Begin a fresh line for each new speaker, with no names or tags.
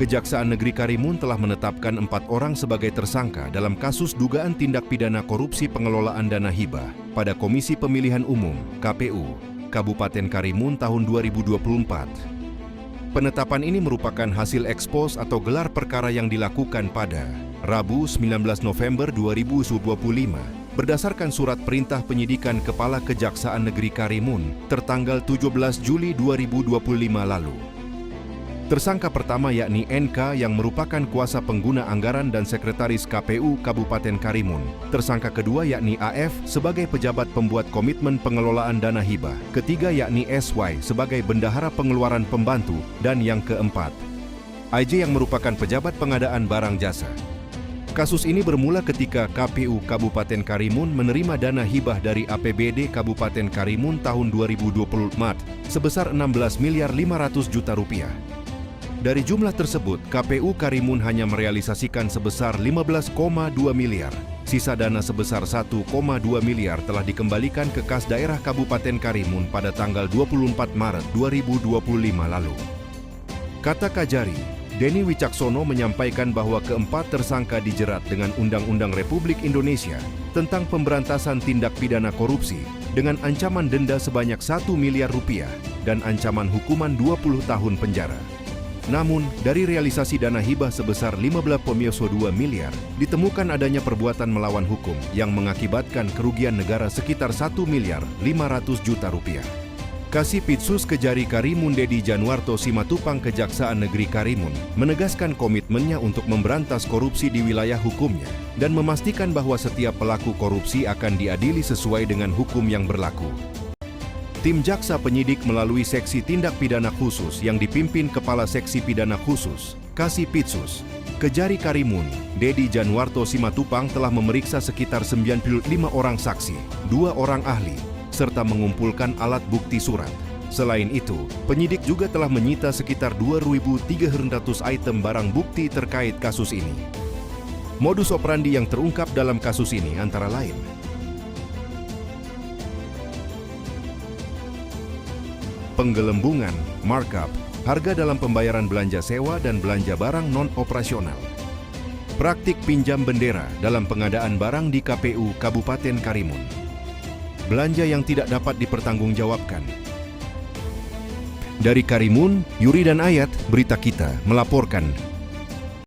Kejaksaan Negeri Karimun telah menetapkan 4 orang sebagai tersangka dalam kasus dugaan tindak pidana korupsi pengelolaan dana hibah pada Komisi Pemilihan Umum (KPU) Kabupaten Karimun tahun 2024. Penetapan ini merupakan hasil ekspos atau gelar perkara yang dilakukan pada Rabu 19 November 2025 berdasarkan surat perintah penyidikan Kepala Kejaksaan Negeri Karimun tertanggal 17 Juli 2025 lalu. Tersangka pertama yakni NK yang merupakan kuasa pengguna anggaran dan sekretaris KPU Kabupaten Karimun. Tersangka kedua yakni AF sebagai pejabat pembuat komitmen pengelolaan dana hibah. Ketiga yakni SY sebagai bendahara pengeluaran pembantu. Dan yang keempat, IJ yang merupakan pejabat pengadaan barang jasa. Kasus ini bermula ketika KPU Kabupaten Karimun menerima dana hibah dari APBD Kabupaten Karimun tahun 2024 sebesar 16 miliar 500 juta rupiah. Dari jumlah tersebut, KPU Karimun hanya merealisasikan sebesar 15,2 miliar. Sisa dana sebesar 1,2 miliar telah dikembalikan ke kas daerah Kabupaten Karimun pada tanggal 24 Maret 2025 lalu. Kata Kajari, Denny Wicaksono menyampaikan bahwa keempat tersangka dijerat dengan Undang-Undang Republik Indonesia tentang pemberantasan tindak pidana korupsi dengan ancaman denda sebanyak 1 miliar rupiah dan ancaman hukuman 20 tahun penjara. Namun, dari realisasi dana hibah sebesar 15,2 miliar, ditemukan adanya perbuatan melawan hukum yang mengakibatkan kerugian negara sekitar 1 miliar 500 juta rupiah. Kasipitsus Kejari Karimun Dedi Januarto Simatupang Kejaksaan Negeri Karimun menegaskan komitmennya untuk memberantas korupsi di wilayah hukumnya dan memastikan bahwa setiap pelaku korupsi akan diadili sesuai dengan hukum yang berlaku. Tim Jaksa Penyidik melalui Seksi Tindak Pidana Khusus yang dipimpin Kepala Seksi Pidana Khusus, Kasipitsus Kejari Karimun, Dedi Januarto Simatupang telah memeriksa sekitar 95 orang saksi, 2 orang ahli, serta mengumpulkan alat bukti surat. Selain itu, penyidik juga telah menyita sekitar 2.300 item barang bukti terkait kasus ini. Modus operandi yang terungkap dalam kasus ini antara lain: penggelembungan, markup, harga dalam pembayaran belanja sewa dan belanja barang non-operasional. Praktik pinjam bendera dalam pengadaan barang di KPU Kabupaten Karimun. Belanja yang tidak dapat dipertanggungjawabkan. Dari Karimun, Yuri dan Ayat, Berita Kita melaporkan.